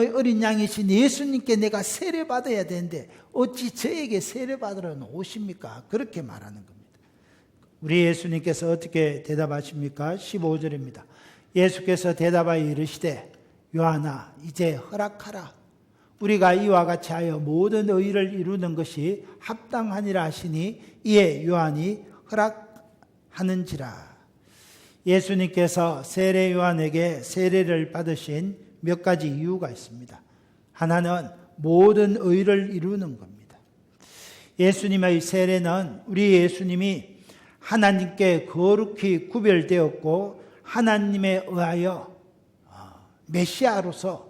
어린 양이신 예수님께 내가 세례받아야 되는데 어찌 저에게 세례받으러 오십니까? 그렇게 말하는 겁니다. 우리 예수님께서 어떻게 대답하십니까? 15절입니다. 예수께서 대답하여 이르시되 요한아 이제 허락하라. 우리가 이와 같이 하여 모든 의를 이루는 것이 합당하니라 하시니 이에 요한이 허락하는지라. 예수님께서 세례 요한에게 세례를 받으신 몇 가지 이유가 있습니다. 하나는 모든 의를 이루는 겁니다. 예수님의 세례는 우리 예수님이 하나님께 거룩히 구별되었고 하나님에 의하여 메시아로서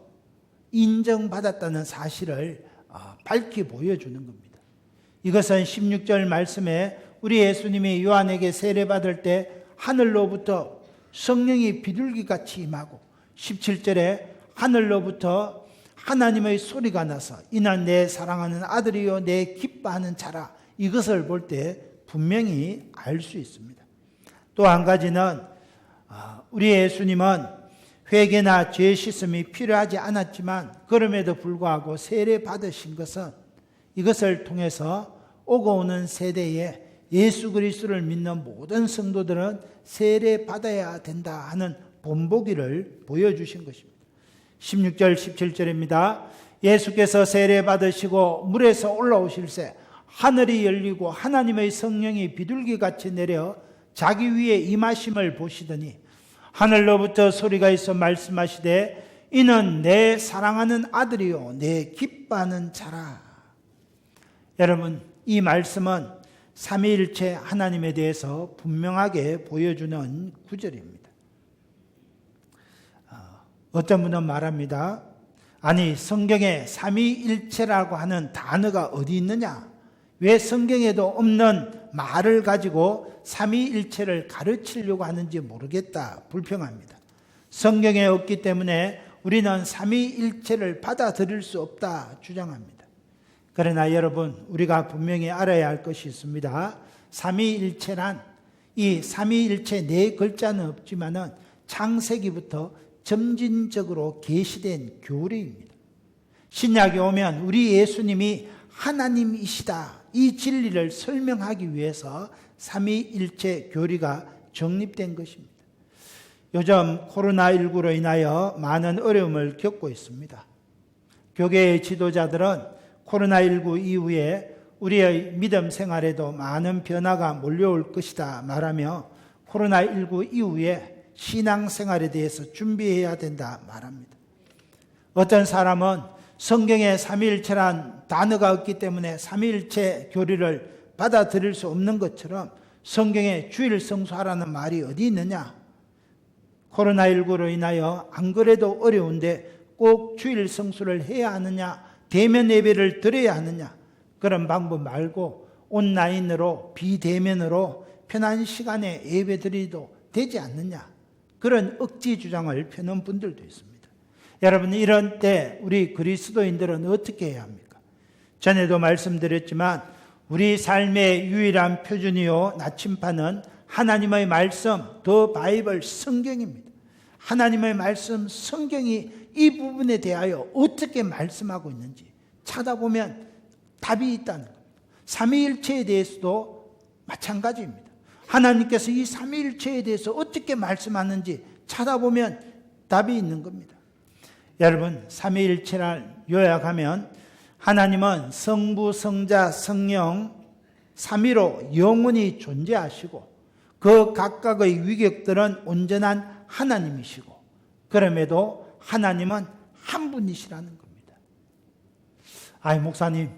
인정받았다는 사실을 밝히 보여주는 겁니다. 이것은 16절 말씀에 우리 예수님이 요한에게 세례받을 때 하늘로부터 성령이 비둘기같이 임하고 17절에 하늘로부터 하나님의 소리가 나서 이는 내 사랑하는 아들이요 내 기뻐하는 자라. 이것을 볼 때 분명히 알 수 있습니다. 또 한 가지는 우리 예수님은 회개나 죄 씻음이 필요하지 않았지만 그럼에도 불구하고 세례 받으신 것은 이것을 통해서 오고 오는 세대에 예수 그리스도를 믿는 모든 성도들은 세례 받아야 된다 하는 본보기를 보여주신 것입니다. 16절 17절입니다. 예수께서 세례 받으시고 물에서 올라오실새 하늘이 열리고 하나님의 성령이 비둘기같이 내려 자기 위에 임하심을 보시더니 하늘로부터 소리가 있어 말씀하시되 이는 내 사랑하는 아들이요 내 기뻐하는 자라. 여러분, 이 말씀은 삼위일체 하나님에 대해서 분명하게 보여주는 구절입니다. 어떤 분은 말합니다. 아니 성경에 삼위일체라고 하는 단어가 어디 있느냐? 왜 성경에도 없는 말을 가지고 삼위일체를 가르치려고 하는지 모르겠다, 불평합니다. 성경에 없기 때문에 우리는 삼위일체를 받아들일 수 없다 주장합니다. 그러나 여러분, 우리가 분명히 알아야 할 것이 있습니다. 삼위일체란 이 삼위일체 네 글자는 없지만은 창세기부터 점진적으로 계시된 교리입니다. 신약에 오면 우리 예수님이 하나님이시다, 이 진리를 설명하기 위해서 삼위일체 교리가 정립된 것입니다. 요즘 코로나19로 인하여 많은 어려움을 겪고 있습니다. 교계의 지도자들은 코로나19 이후에 우리의 믿음 생활에도 많은 변화가 몰려올 것이다 말하며 코로나19 이후에 신앙생활에 대해서 준비해야 된다 말합니다. 어떤 사람은 성경에 삼위일체란 단어가 없기 때문에 삼위일체 교리를 받아들일 수 없는 것처럼 성경에 주일 성수하라는 말이 어디 있느냐? 코로나19로 인하여 안 그래도 어려운데 꼭 주일 성수를 해야 하느냐? 대면 예배를 드려야 하느냐? 그런 방법 말고 온라인으로 비대면으로 편한 시간에 예배 드리도 되지 않느냐? 그런 억지 주장을 펴는 분들도 있습니다. 여러분, 이런 때 우리 그리스도인들은 어떻게 해야 합니까? 전에도 말씀드렸지만 우리 삶의 유일한 표준이요 나침판은 하나님의 말씀, 더 바이블 성경입니다. 하나님의 말씀 성경이 이 부분에 대하여 어떻게 말씀하고 있는지 찾아보면 답이 있다는 겁니다. 삼위일체에 대해서도 마찬가지입니다. 하나님께서 이 삼위일체에 대해서 어떻게 말씀하는지 찾아보면 답이 있는 겁니다. 여러분, 삼위일체를 요약하면 하나님은 성부, 성자, 성령 삼위로 영원히 존재하시고 그 각각의 위격들은 온전한 하나님이시고 그럼에도 하나님은 한 분이시라는 겁니다. 아이, 목사님,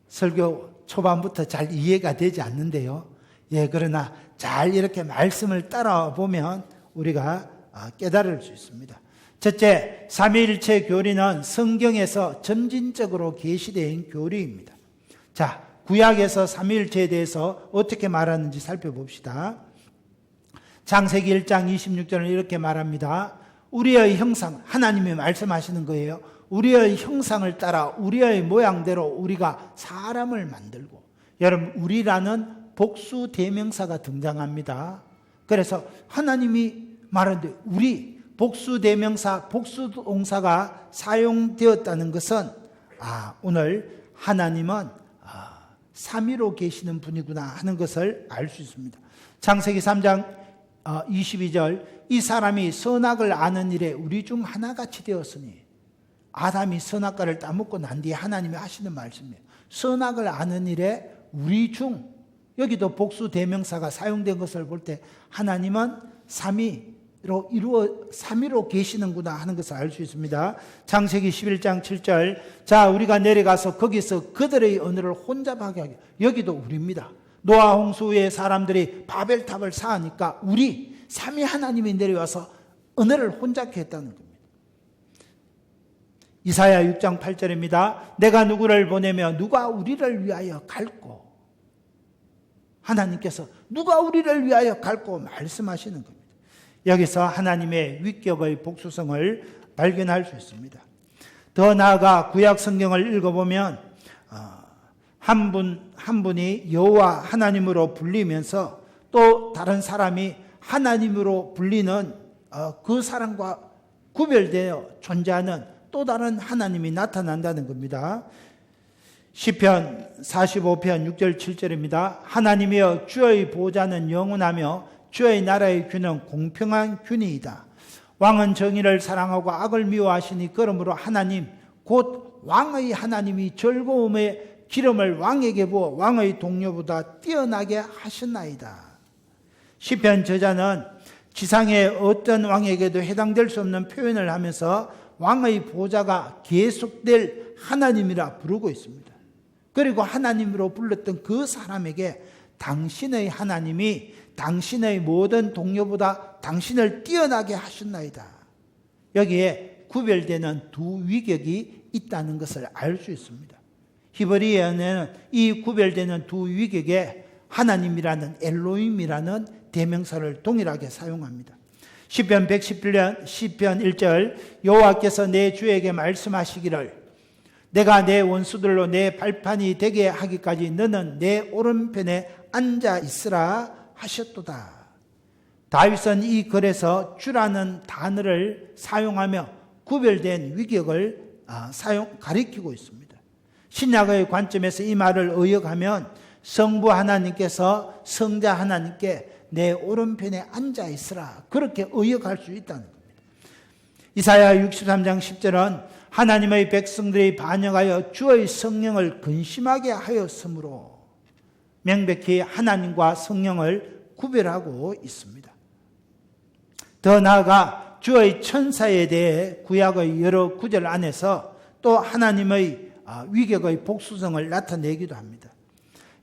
설교 초반부터 잘 이해가 되지 않는데요. 예, 그러나 잘 이렇게 말씀을 따라보면 우리가 깨달을 수 있습니다. 첫째, 삼위일체 교리는 성경에서 점진적으로 계시된 교리입니다. 자, 구약에서 삼위일체에 대해서 어떻게 말하는지 살펴봅시다. 창세기 1장 26절은 이렇게 말합니다. 우리의 형상, 하나님이 말씀하시는 거예요. 우리의 형상을 따라 우리의 모양대로 우리가 사람을 만들고, 여러분, 우리라는 복수 대명사가 등장합니다. 그래서 하나님이 말하는데 복수대명사, 복수동사가 사용되었다는 것은 오늘 하나님은 삼위로 계시는 분이구나 하는 것을 알 수 있습니다. 창세기 3장 22절, 이 사람이 선악을 아는 일에 우리 중 하나같이 되었으니, 아담이 선악과를 따먹고 난 뒤에 하나님이 하시는 말씀이에요. 선악을 아는 일에 우리 중, 여기도 복수대명사가 사용된 것을 볼 때 하나님은 삼위로 계시는구나 하는 것을 알 수 있습니다. 창세기 11장 7절, 자 우리가 내려가서 거기서 그들의 언어를 혼잡하게 하게. 여기도 우리입니다. 노아 홍수 후에 사람들이 바벨탑을 쌓으니까 우리 삼위 하나님이 내려와서 언어를 혼잡케 했다는 겁니다. 이사야 6장 8절입니다. 내가 누구를 보내며 누가 우리를 위하여 갈꼬. 하나님께서 누가 우리를 위하여 갈꼬 말씀하시는 겁니다. 여기서 하나님의 위격의 복수성을 발견할 수 있습니다. 더 나아가 구약 성경을 읽어보면 한 분이 여호와 하나님으로 불리면서 또 다른 사람이 하나님으로 불리는 그 사람과 구별되어 존재하는 또 다른 하나님이 나타난다는 겁니다. 시편 45편 6절 7절입니다. 하나님이여 주의 보좌는 영원하며 주의 나라의 균은 공평한 균이이다. 왕은 정의를 사랑하고 악을 미워하시니 그러므로 하나님 곧 왕의 하나님이 즐거움의 기름을 왕에게 부어 왕의 동료보다 뛰어나게 하셨나이다. 시편 저자는 지상의 어떤 왕에게도 해당될 수 없는 표현을 하면서 왕의 보좌가 계속될 하나님이라 부르고 있습니다. 그리고 하나님으로 불렀던 그 사람에게 당신의 하나님이 당신의 모든 동료보다 당신을 뛰어나게 하셨나이다. 여기에 구별되는 두 위격이 있다는 것을 알 수 있습니다. 히브리어는 이 구별되는 두 위격에 하나님이라는 엘로힘이라는 대명사를 동일하게 사용합니다. 시편 111편 1절, 여호와께서 내 주에게 말씀하시기를 내가 내 원수들로 내 발판이 되게 하기까지 너는 내 오른편에 앉아 있으라 하셨도다. 다윗은 이 글에서 주라는 단어를 사용하며 구별된 위격을 가리키고 있습니다. 신약의 관점에서 이 말을 의역하면 성부 하나님께서 성자 하나님께 내 오른편에 앉아 있으라, 그렇게 의역할 수 있다는 겁니다. 이사야 63장 10절은 하나님의 백성들이 반역하여 주의 성령을 근심하게 하였으므로 명백히 하나님과 성령을 구별하고 있습니다. 더 나아가 주의 천사에 대해 구약의 여러 구절 안에서 또 하나님의 위격의 복수성을 나타내기도 합니다.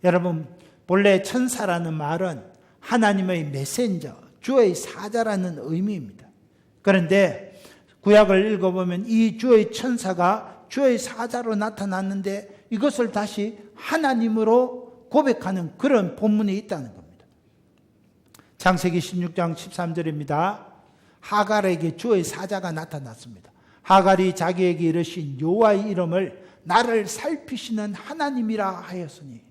여러분, 본래 천사라는 말은 하나님의 메신저, 주의 사자라는 의미입니다. 그런데 구약을 읽어보면 이 주의 천사가 주의 사자로 나타났는데 이것을 다시 하나님으로 고백하는 그런 본문이 있다는 겁니다. 창세기 16장 13절입니다. 하갈에게 주의 사자가 나타났습니다. 하갈이 자기에게 이르신 여호와의 이름을 나를 살피시는 하나님이라 하였으니,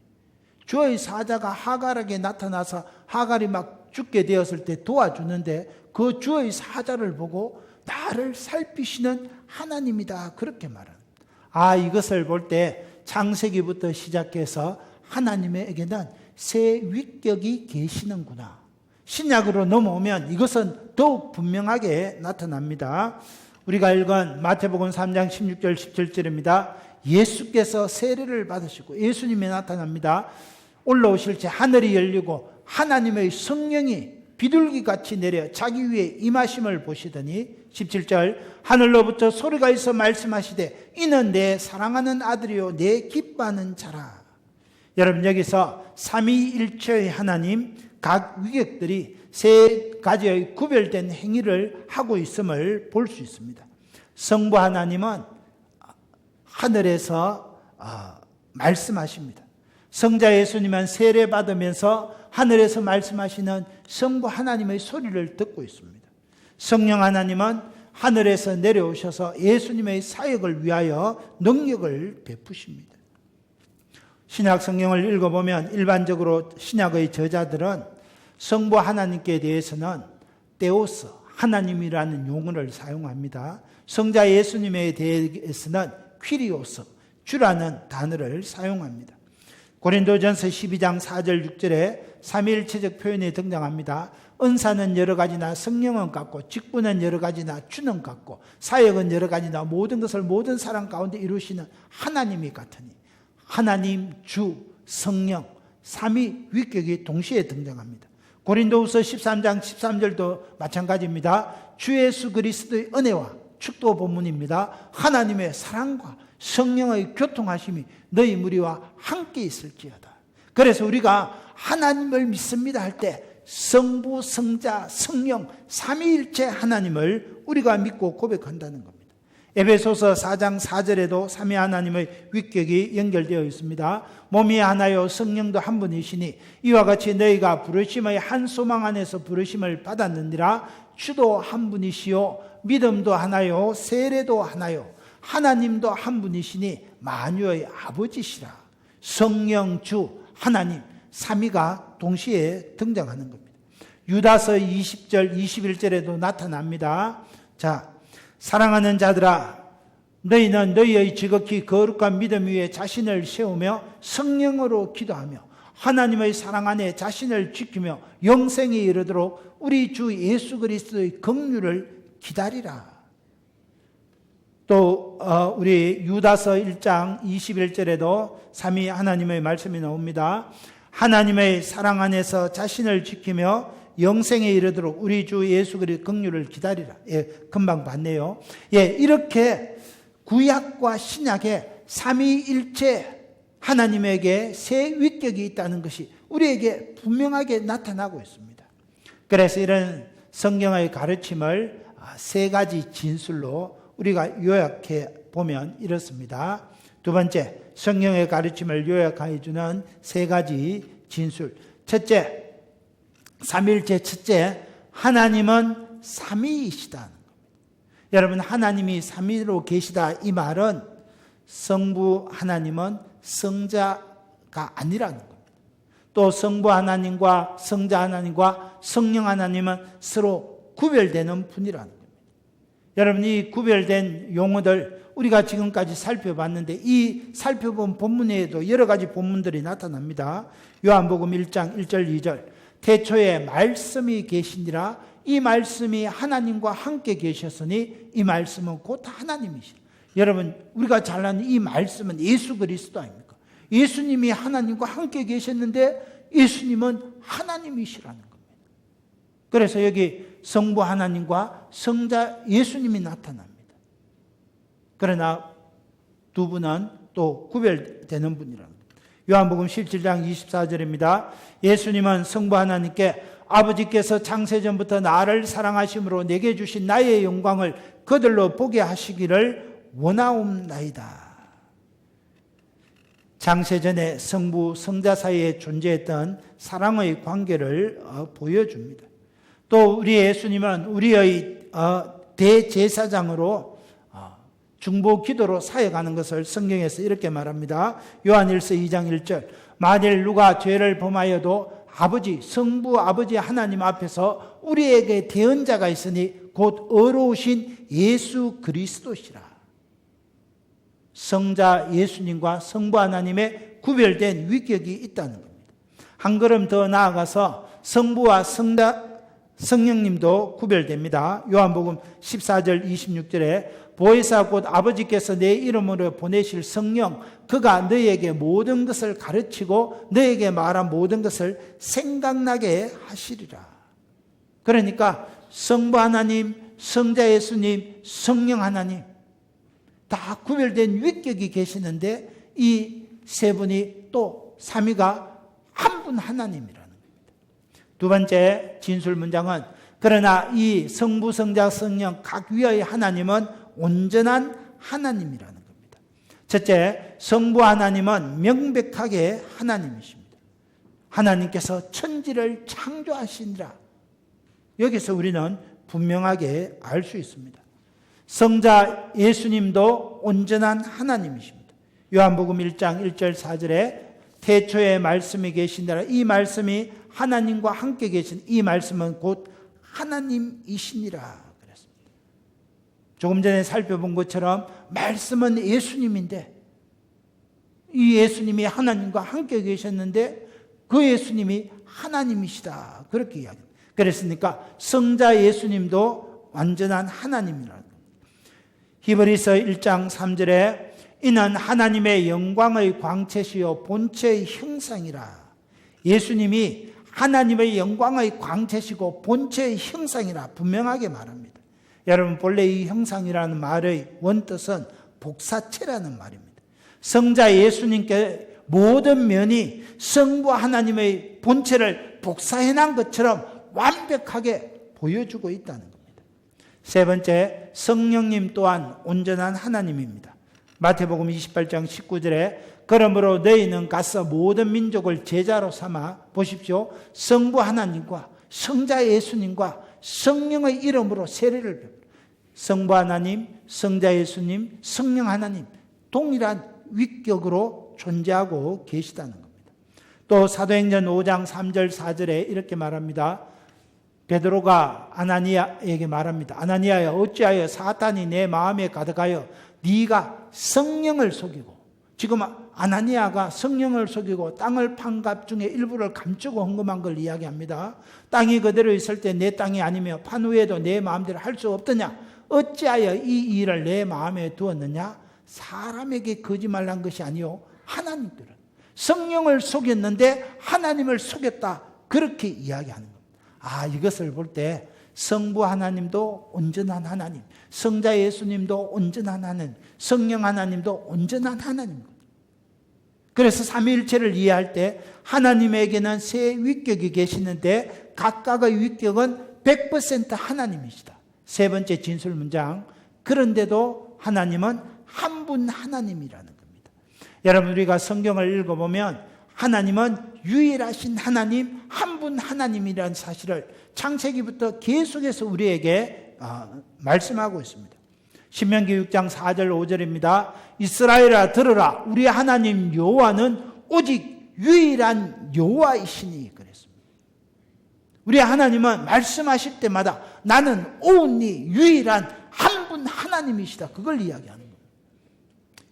주의 사자가 하갈에게 나타나서 하갈이 막 죽게 되었을 때 도와주는데 그 주의 사자를 보고 나를 살피시는 하나님이다, 그렇게 말합니다. 이것을 볼 때 창세기부터 시작해서 하나님에게는 새 위격이 계시는구나. 신약으로 넘어오면 이것은 더욱 분명하게 나타납니다. 우리가 읽은 마태복음 3장 16절 17절입니다. 예수께서 세례를 받으시고 예수님이 나타납니다. 올라오실 때 하늘이 열리고 하나님의 성령이 비둘기같이 내려 자기 위에 임하심을 보시더니 17절, 하늘로부터 소리가 있어 말씀하시되 이는 내 사랑하는 아들이요 내 기뻐하는 자라. 여러분, 여기서 삼위일체의 하나님 각 위격들이 세 가지의 구별된 행위를 하고 있음을 볼 수 있습니다. 성부 하나님은 하늘에서 말씀하십니다. 성자 예수님은 세례 받으면서 하늘에서 말씀하시는 성부 하나님의 소리를 듣고 있습니다. 성령 하나님은 하늘에서 내려오셔서 예수님의 사역을 위하여 능력을 베푸십니다. 신약 성경을 읽어보면 일반적으로 신약의 저자들은 성부 하나님께 대해서는 데오스, 하나님이라는 용어를 사용합니다. 성자 예수님에 대해서는 퀴리오스, 주라는 단어를 사용합니다. 고린도전서 12장 4절 6절에 삼위일체적 표현이 등장합니다. 은사는 여러 가지나 성령은 같고 직분은 여러 가지나 주는 같고 사역은 여러 가지나 모든 것을 모든 사람 가운데 이루시는 하나님이 같으니 하나님, 주, 성령, 삼위 위격이 동시에 등장합니다. 고린도후서 13장 13절도 마찬가지입니다. 주 예수 그리스도의 은혜와 축도 본문입니다. 하나님의 사랑과 성령의 교통하심이 너희 무리와 함께 있을지어다. 그래서 우리가 하나님을 믿습니다 할 때 성부, 성자, 성령 삼위일체 하나님을 우리가 믿고 고백한다는 겁니다. 에베소서 4장 4절에도 삼위 하나님의 위격이 연결되어 있습니다. 몸이 하나요 성령도 한 분이시니 이와 같이 너희가 부르심의 한 소망 안에서 부르심을 받았느니라. 주도 한 분이시요 믿음도 하나요 세례도 하나요 하나님도 한 분이시니 만유의 아버지시라. 성령, 주, 하나님 삼위가 동시에 등장하는 겁니다. 유다서 20절 21절에도 나타납니다. 자, 사랑하는 자들아 너희는 너희의 지극히 거룩한 믿음 위에 자신을 세우며 성령으로 기도하며 하나님의 사랑 안에 자신을 지키며 영생에 이르도록 우리 주 예수 그리스도의 긍휼을 기다리라. 또 우리 유다서 1장 21절에도 삼위 하나님의 말씀이 나옵니다. 하나님의 사랑 안에서 자신을 지키며 영생에 이르도록 우리 주 예수 그리스도의 긍휼을 기다리라. 예, 금방 봤네요. 예, 이렇게 구약과 신약에 삼위일체 하나님에게 세 위격이 있다는 것이 우리에게 분명하게 나타나고 있습니다. 그래서 이런 성경의 가르침을 세 가지 진술로 우리가 요약해 보면 이렇습니다. 두 번째, 성경의 가르침을 요약해 주는 세 가지 진술. 첫째, 삼위일체 첫째, 하나님은 삼위이시다는 겁니다. 여러분, 하나님이 삼위로 계시다 이 말은 성부 하나님은 성자가 아니라는 겁니다. 또 성부 하나님과 성자 하나님과 성령 하나님은 서로 구별되는 분이라는 겁니다. 여러분, 이 구별된 용어들 우리가 지금까지 살펴봤는데 이 살펴본 본문에도 여러 가지 본문들이 나타납니다. 요한복음 1장 1절 2절 태초에 말씀이 계시니라. 이 말씀이 하나님과 함께 계셨으니 이 말씀은 곧 하나님이시라. 여러분, 우리가 잘 아는 이 말씀은 예수 그리스도 아닙니까? 예수님이 하나님과 함께 계셨는데 예수님은 하나님이시라는 겁니다. 그래서 여기 성부 하나님과 성자 예수님이 나타납니다. 그러나 두 분은 또 구별되는 분이라는 겁니다. 요한복음 17장 24절입니다. 예수님은 성부 하나님께 아버지께서 창세전부터 나를 사랑하심으로 내게 주신 나의 영광을 그들로 보게 하시기를 원하옵나이다. 창세전에 성부 성자 사이에 존재했던 사랑의 관계를 보여줍니다. 또 우리 예수님은 우리의 대제사장으로 중보 기도로 사역하는 것을 성경에서 이렇게 말합니다. 요한일서 2장 1절 만일 누가 죄를 범하여도 아버지 성부 아버지 하나님 앞에서 우리에게 대언자가 있으니 곧 의로우신 예수 그리스도시라. 성자 예수님과 성부 하나님의 구별된 위격이 있다는 겁니다. 한 걸음 더 나아가서 성부와 성령님도 구별됩니다. 요한복음 14절 26절에 보혜사 곧 아버지께서 내 이름으로 보내실 성령 그가 너희에게 모든 것을 가르치고 너희에게 말한 모든 것을 생각나게 하시리라. 그러니까 성부 하나님, 성자 예수님, 성령 하나님 다 구별된 위격이 계시는데 이 세 분이 또 삼위가 한 분 하나님이라는 겁니다. 두 번째 진술 문장은 그러나 이 성부, 성자, 성령 각 위의 하나님은 온전한 하나님이라는 겁니다. 첫째, 성부 하나님은 명백하게 하나님이십니다. 하나님께서 천지를 창조하시니라. 여기서 우리는 분명하게 알 수 있습니다. 성자 예수님도 온전한 하나님이십니다. 요한복음 1장 1절 4절에 태초에 말씀이 계시니라. 이 말씀이 하나님과 함께 계신 이 말씀은 곧 하나님이시니라 그랬습니다. 조금 전에 살펴본 것처럼 말씀은 예수님인데 이 예수님이 하나님과 함께 계셨는데 그 예수님이 하나님이시다 그렇게 이야기합니다. 그랬으니까 성자 예수님도 완전한 하나님이라는 겁니다. 히브리서 1장 3절에 이는 하나님의 영광의 광채시요 본체의 형상이라. 예수님이 하나님의 영광의 광채시고 본체의 형상이라 분명하게 말합니다. 여러분 본래 이 형상이라는 말의 원뜻은 복사체라는 말입니다. 성자 예수님께 모든 면이 성부 하나님의 본체를 복사해놓은 것처럼 완벽하게 보여주고 있다는 겁니다. 세 번째, 성령님 또한 온전한 하나님입니다. 마태복음 28장 19절에 그러므로 너희는 가서 모든 민족을 제자로 삼아 보십시오. 성부 하나님과 성자 예수님과 성령의 이름으로 세례를 베풀어. 성부 하나님, 성자 예수님, 성령 하나님 동일한 위격으로 존재하고 계시다는 겁니다. 또 사도행전 5장 3절 4절에 이렇게 말합니다. 베드로가 아나니아에게 말합니다. 아나니아야 어찌하여 사탄이 내 마음에 가득하여 네가 성령을 속이고, 지금 아나니아가 성령을 속이고 땅을 판 값 중에 일부를 감추고 헌금한 걸 이야기합니다. 땅이 그대로 있을 때 내 땅이 아니며 판 후에도 내 마음대로 할 수 없더냐? 어찌하여 이 일을 내 마음에 두었느냐? 사람에게 거짓말한 것이 아니요 하나님들은 성령을 속였는데 하나님을 속였다 그렇게 이야기하는 겁니다. 이것을 볼 때 성부 하나님도 온전한 하나님, 성자 예수님도 온전한 하나님, 성령 하나님도 온전한 하나님입니다. 그래서 삼위일체를 이해할 때 하나님에게는 세 위격이 계시는데 각각의 위격은 100% 하나님이시다. 세 번째 진술 문장, 그런데도 하나님은 한 분 하나님이라는 겁니다. 여러분 우리가 성경을 읽어보면 하나님은 유일하신 하나님, 한 분 하나님이라는 사실을 창세기부터 계속해서 우리에게 말씀하고 있습니다. 신명기 6장 4절 5절입니다. 이스라엘아 들으라, 우리 하나님 여호와는 오직 유일한 여호와이시니 그랬습니다. 우리 하나님은 말씀하실 때마다 나는 온리 유일한 한 분 하나님이시다, 그걸 이야기하는 겁니다.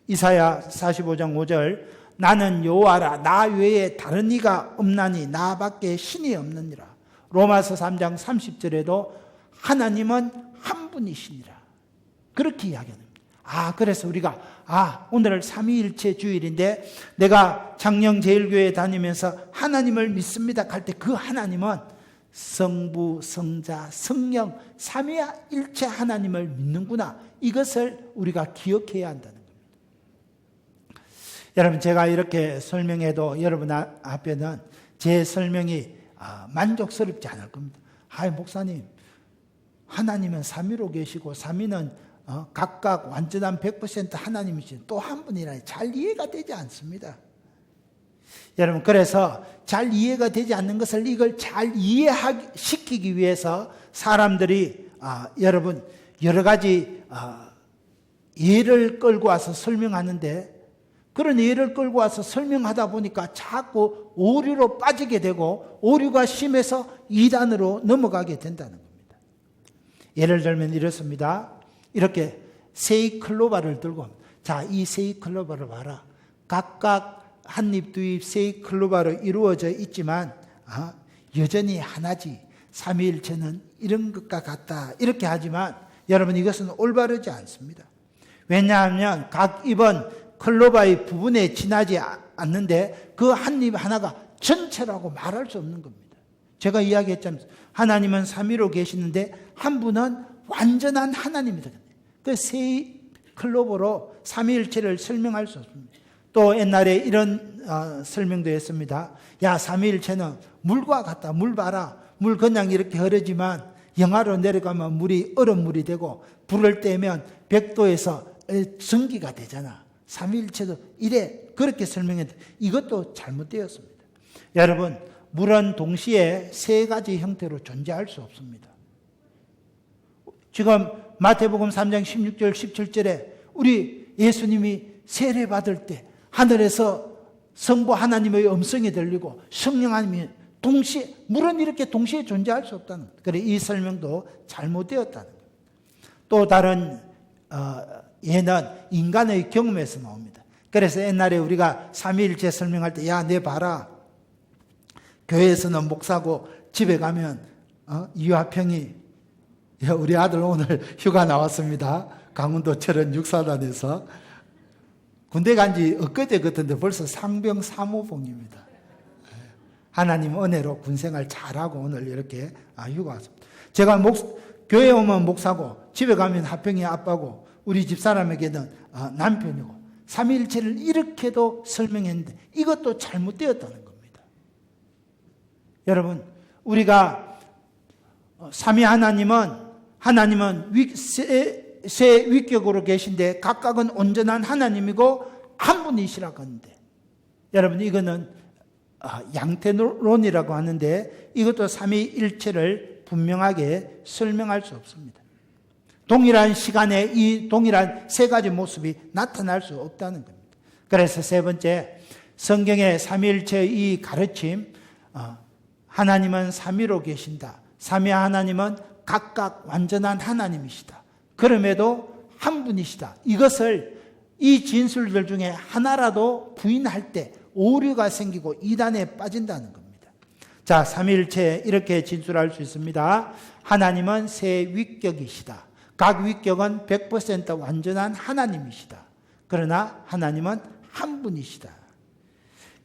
이사야 45장 5절 나는 여호와라, 나 외에 다른 이가 없나니 나밖에 신이 없느니라. 로마서 3장 30절에도 하나님은 한 분이시니라 그렇게 이야기합니다. 그래서 우리가 오늘 삼위일체 주일인데 내가 장령제일교회 다니면서 하나님을 믿습니다 할 때 그 하나님은 성부, 성자, 성령 삼위일체 하나님을 믿는구나, 이것을 우리가 기억해야 한다는 겁니다. 여러분 제가 이렇게 설명해도 여러분 앞에는 제 설명이 만족스럽지 않을 겁니다. 목사님 하나님은 삼위로 계시고 삼위는 각각 완전한 100% 하나님이신 또 한 분이라 잘 이해가 되지 않습니다. 여러분 그래서 잘 이해가 되지 않는 것을 이걸 잘 이해시키기 위해서 사람들이 여러분 여러 가지 예를 끌고 와서 설명하는데 그런 예를 끌고 와서 설명하다 보니까 자꾸 오류로 빠지게 되고 오류가 심해서 이단으로 넘어가게 된다는 겁니다. 예를 들면 이렇습니다. 이렇게 세이클로바를 들고, 이 세이클로바를 봐라. 각각 한 입, 두 입 세이클로바로 이루어져 있지만 여전히 하나지. 삼위일체는 이런 것과 같다 이렇게 하지만 여러분 이것은 올바르지 않습니다. 왜냐하면 각 입은 클로바의 부분에 지나지 않는데 그 한 입 하나가 전체라고 말할 수 없는 겁니다. 제가 이야기했잖아요. 하나님은 삼위로 계시는데 한 분은 완전한 하나님이다. 그 세 클로버로 삼위일체를 설명할 수 없습니다. 또 옛날에 이런 설명도 했습니다. 삼위일체는 물과 같다. 물 봐라. 물 그냥 이렇게 흐르지만 영하로 내려가면 물이 얼음물이 되고 불을 떼면 100도에서 전기가 되잖아. 삼위일체도 이래 그렇게 설명했는데 이것도 잘못되었습니다. 여러분 물은 동시에 세 가지 형태로 존재할 수 없습니다. 지금 마태복음 3장 16절 17절에 우리 예수님이 세례 받을 때 하늘에서 성부 하나님의 음성이 들리고 성령 하나님이 물은 이렇게 동시에 존재할 수 없다는 거예요. 그래 이 설명도 잘못되었다는 거예요. 또 다른 예는 인간의 경험에서 나옵니다. 그래서 옛날에 우리가 삼위일체 설명할 때 야, 내 봐라. 교회에서는 목사고 집에 가면 이화평이 야, 우리 아들 오늘 휴가 나왔습니다. 강원도철원 육사단에서 군대 간지 엊그제 같은데 벌써 상병 사무봉입니다. 하나님 은혜로 군생활 잘하고 오늘 이렇게 휴가 왔습니다. 제가 교회 오면 목사고 집에 가면 하평이 아빠고 우리 집사람에게는 남편이고 삼위일체를 이렇게도 설명했는데 이것도 잘못되었다는 겁니다. 여러분 우리가 삼위 하나님은 세 위격으로 계신데 각각은 온전한 하나님이고 한 분이시라고 하는데 여러분 이거는 양태론이라고 하는데 이것도 삼위일체를 분명하게 설명할 수 없습니다. 동일한 시간에 이 동일한 세 가지 모습이 나타날 수 없다는 겁니다. 그래서 세 번째, 성경의 삼위일체의 이 가르침, 하나님은 삼위로 계신다. 삼위 하나님은 각각 완전한 하나님이시다. 그럼에도 한 분이시다. 이것을 이 진술들 중에 하나라도 부인할 때 오류가 생기고 이단에 빠진다는 겁니다. 자, 삼위일체 이렇게 진술할 수 있습니다. 하나님은 세 위격이시다. 각 위격은 100% 완전한 하나님이시다. 그러나 하나님은 한 분이시다.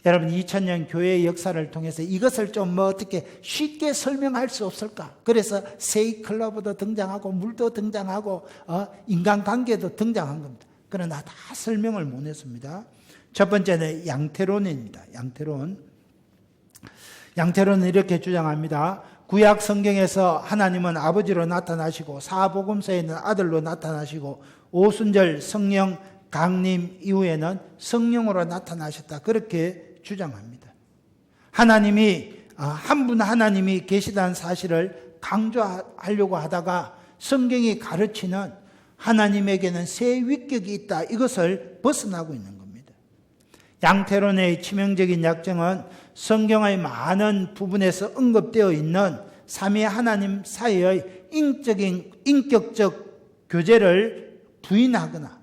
여러분 2000년 교회의 역사를 통해서 이것을 좀 어떻게 쉽게 설명할 수 없을까? 그래서 세이클럽도 등장하고 물도 등장하고 인간관계도 등장한 겁니다. 그러나 다 설명을 못 했습니다. 첫 번째는 양태론입니다. 양태론은 이렇게 주장합니다. 구약 성경에서 하나님은 아버지로 나타나시고 사복음서에는 아들로 나타나시고 오순절 성령 강림 이후에는 성령으로 나타나셨다. 그렇게 주장합니다. 하나님이 한 분 하나님이 계시다는 사실을 강조하려고 하다가 성경이 가르치는 하나님에게는 세 위격이 있다. 이것을 벗어나고 있는 겁니다. 양태론의 치명적인 약점은 성경의 많은 부분에서 언급되어 있는 삼위 하나님 사이의 인격적 교제를 부인하거나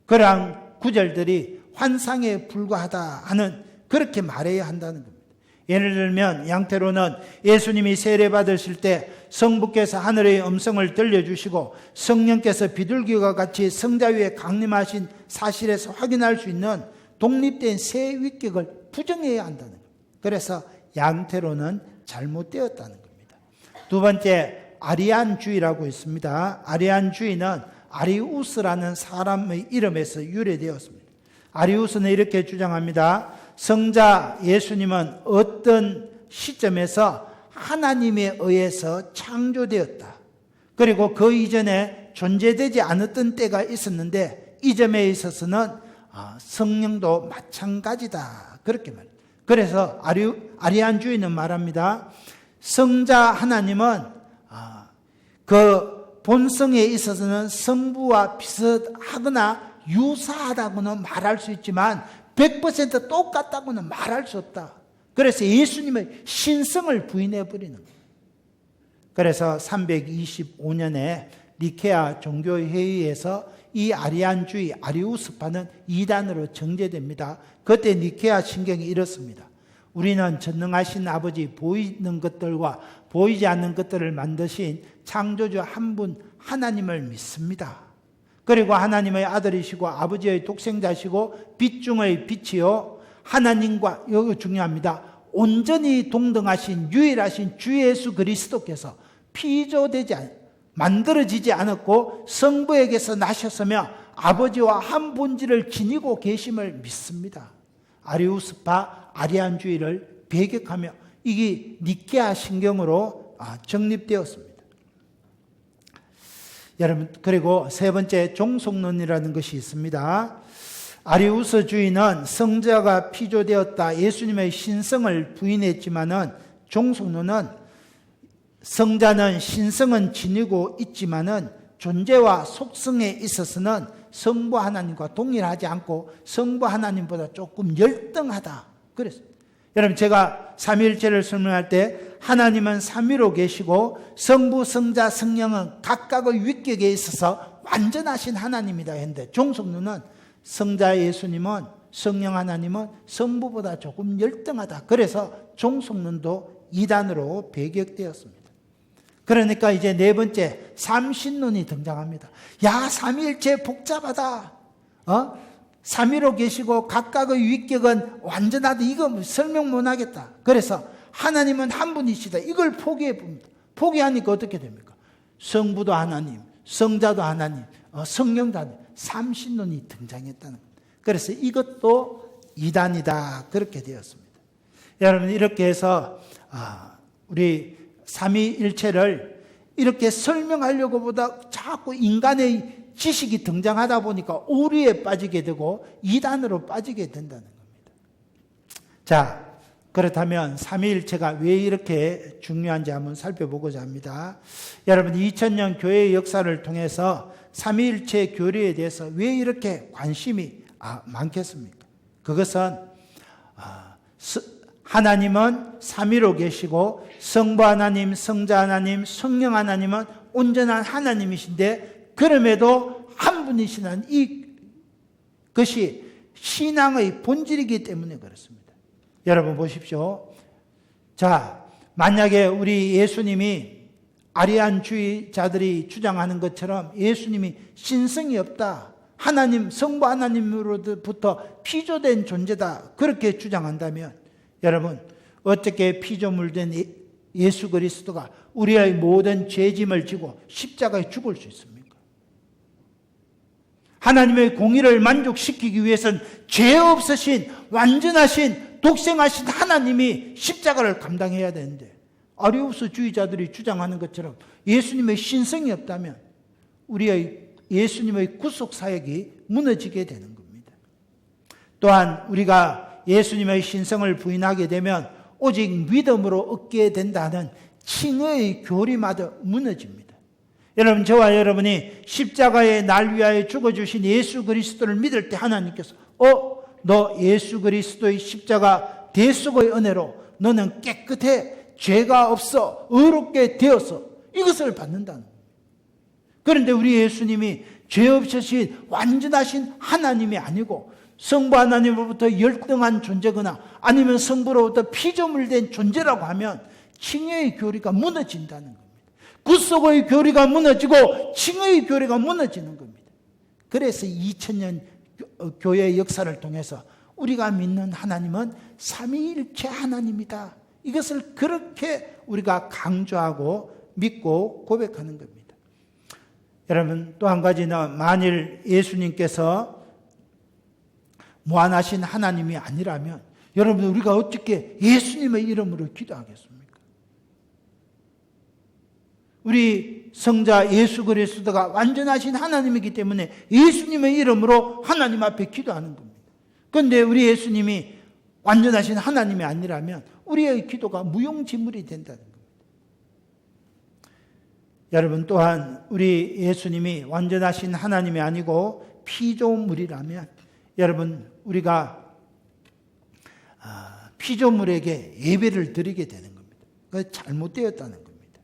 그러한 구절들이 환상에 불과하다 하는 그렇게 말해야 한다는 겁니다. 예를 들면 양태론은 예수님이 세례받으실 때 성부께서 하늘의 음성을 들려주시고 성령께서 비둘기와 같이 성자 위에 강림하신 사실에서 확인할 수 있는 독립된 세 위격을 부정해야 한다는 겁니다. 그래서 양태론은 잘못되었다는 겁니다. 두 번째, 아리안주의라고 있습니다. 아리안주의는 아리우스라는 사람의 이름에서 유래되었습니다. 아리우스는 이렇게 주장합니다. 성자 예수님은 어떤 시점에서 하나님에 의해서 창조되었다. 그리고 그 이전에 존재되지 않았던 때가 있었는데 이 점에 있어서는 성령도 마찬가지다. 그렇게 말합니다. 그래서 아리안주의는 말합니다. 성자 하나님은 그 본성에 있어서는 성부와 비슷하거나 유사하다고는 말할 수 있지만 100% 똑같다고는 말할 수 없다. 그래서 예수님의 신성을 부인해버리는 거예요. 그래서 325년에 니케아 종교회의에서 이 아리안주의 아리우스파는 이단으로 정제됩니다. 그때 니케아 신경이 이렇습니다. 우리는 전능하신 아버지 보이는 것들과 보이지 않는 것들을 만드신 창조주 한 분 하나님을 믿습니다. 그리고 하나님의 아들이시고 아버지의 독생자시고 빛 중의 빛이요 하나님과, 여기 중요합니다, 온전히 동등하신 유일하신 주 예수 그리스도께서 만들어지지 않았고 성부에게서 나셨으며 아버지와 한 본질을 지니고 계심을 믿습니다. 아리우스파 아리안주의를 배격하며 이게 니케아 신경으로 정립되었습니다. 여러분, 그리고 세 번째 종속론이라는 것이 있습니다. 아리우스주의는 성자가 피조되었다, 예수님의 신성을 부인했지만은 종속론은 성자는 신성은 지니고 있지만은 존재와 속성에 있어서는 성부 하나님과 동일하지 않고 성부 하나님보다 조금 열등하다. 그래서 여러분, 제가 삼위일체를 설명할 때 하나님은 삼위로 계시고 성부, 성자, 성령은 각각의 위격에 있어서 완전하신 하나님이다 했는데, 종속론은 성자 예수님은, 성령 하나님은 성부보다 조금 열등하다. 그래서 종속론도 이단으로 배격되었습니다. 그러니까 이제 네 번째 삼신론이 등장합니다. 야, 삼위일체 복잡하다. 삼위로 계시고 각각의 위격은 완전하다. 이거 설명 못하겠다. 그래서 하나님은 한 분이시다. 이걸 포기해 봅니다. 포기하니까 어떻게 됩니까? 성부도 하나님, 성자도 하나님, 성령도 하나님, 삼신론이 등장했다는 겁니다. 그래서 이것도 이단이다. 그렇게 되었습니다. 여러분, 이렇게 해서 우리 삼위일체를 이렇게 설명하려고 보다 자꾸 인간의 지식이 등장하다 보니까 오류에 빠지게 되고 이단으로 빠지게 된다는 겁니다. 자, 그렇다면 삼위일체가 왜 이렇게 중요한지 한번 살펴보고자 합니다. 여러분, 2000년 교회의 역사를 통해서 삼위일체 교리에 대해서 왜 이렇게 관심이 많겠습니까? 그것은 하나님은 삼위로 계시고 성부 하나님, 성자 하나님, 성령 하나님은 온전한 하나님이신데, 그럼에도 한 분이시는 이것이 신앙의 본질이기 때문에 그렇습니다. 여러분 보십시오. 자, 만약에 우리 예수님이 아리안주의자들이 주장하는 것처럼 예수님이 신성이 없다, 하나님, 성부 하나님으로부터 피조된 존재다, 그렇게 주장한다면 여러분, 어떻게 피조물된 예수 그리스도가 우리의 모든 죄짐을 지고 십자가에 죽을 수 있습니까? 하나님의 공의를 만족시키기 위해서는 죄 없으신 완전하신 독생하신 하나님이 십자가를 감당해야 되는데, 아리우스주의자들이 주장하는 것처럼 예수님의 신성이 없다면 우리의 예수님의 구속 사역이 무너지게 되는 겁니다. 또한 우리가 예수님의 신성을 부인하게 되면 오직 믿음으로 얻게 된다는 칭의의 교리마저 무너집니다. 여러분, 저와 여러분이 십자가에 날 위하여 죽어주신 예수 그리스도를 믿을 때 하나님께서 너 예수 그리스도의 십자가 대속의 은혜로 너는 깨끗해, 죄가 없어, 의롭게 되어서 이것을 받는다는 겁니다. 그런데 우리 예수님이 죄 없으신 완전하신 하나님이 아니고 성부 하나님으로부터 열등한 존재거나 아니면 성부로부터 피조물된 존재라고 하면 칭의의 교리가 무너진다는 겁니다. 구속의 교리가 무너지고 칭의의 교리가 무너지는 겁니다. 그래서 2000년 교회의 역사를 통해서 우리가 믿는 하나님은 삼위일체 하나님이다. 이것을 그렇게 우리가 강조하고 믿고 고백하는 겁니다. 여러분, 또 한 가지는 만일 예수님께서 무한하신 하나님이 아니라면 여러분, 우리가 어떻게 예수님의 이름으로 기도하겠습니까? 우리 성자 예수 그리스도가 완전하신 하나님이기 때문에 예수님의 이름으로 하나님 앞에 기도하는 겁니다. 그런데 우리 예수님이 완전하신 하나님이 아니라면 우리의 기도가 무용지물이 된다는 겁니다. 여러분, 또한 우리 예수님이 완전하신 하나님이 아니고 피조물이라면 여러분, 우리가 피조물에게 예배를 드리게 되는 겁니다. 그게 잘못되었다는 겁니다.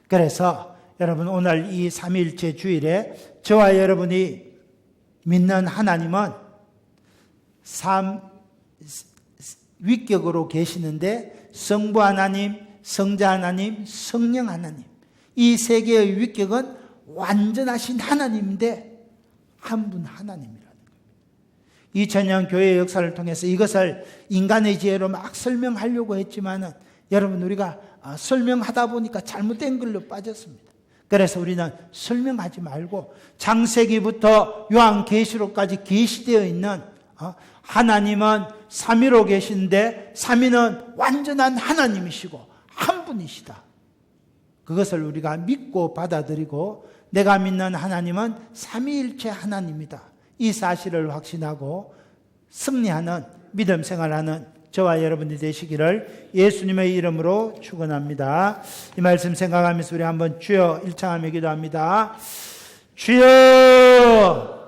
그래서 여러분, 오늘 이 삼위일체 주일에 저와 여러분이 믿는 하나님은 위격으로 계시는데 성부 하나님, 성자 하나님, 성령 하나님, 이 세 개의 위격은 완전하신 하나님인데 한 분 하나님이라는 겁니다. 2000년 교회의 역사를 통해서 이것을 인간의 지혜로 막 설명하려고 했지만은 여러분, 우리가 설명하다 보니까 잘못된 걸로 빠졌습니다. 그래서 우리는 설명하지 말고 창세기부터 요한계시록까지 계시되어 있는 하나님은 삼위로 계신데 삼위는 완전한 하나님이시고 한 분이시다. 그것을 우리가 믿고 받아들이고 내가 믿는 하나님은 삼위일체 하나님이다. 이 사실을 확신하고 승리하는 믿음 생활하는 저와 여러분이 되시기를 예수님의 이름으로 축원합니다. 이 말씀 생각하면서 우리 한번 주여 일창하며 기도합니다. 주여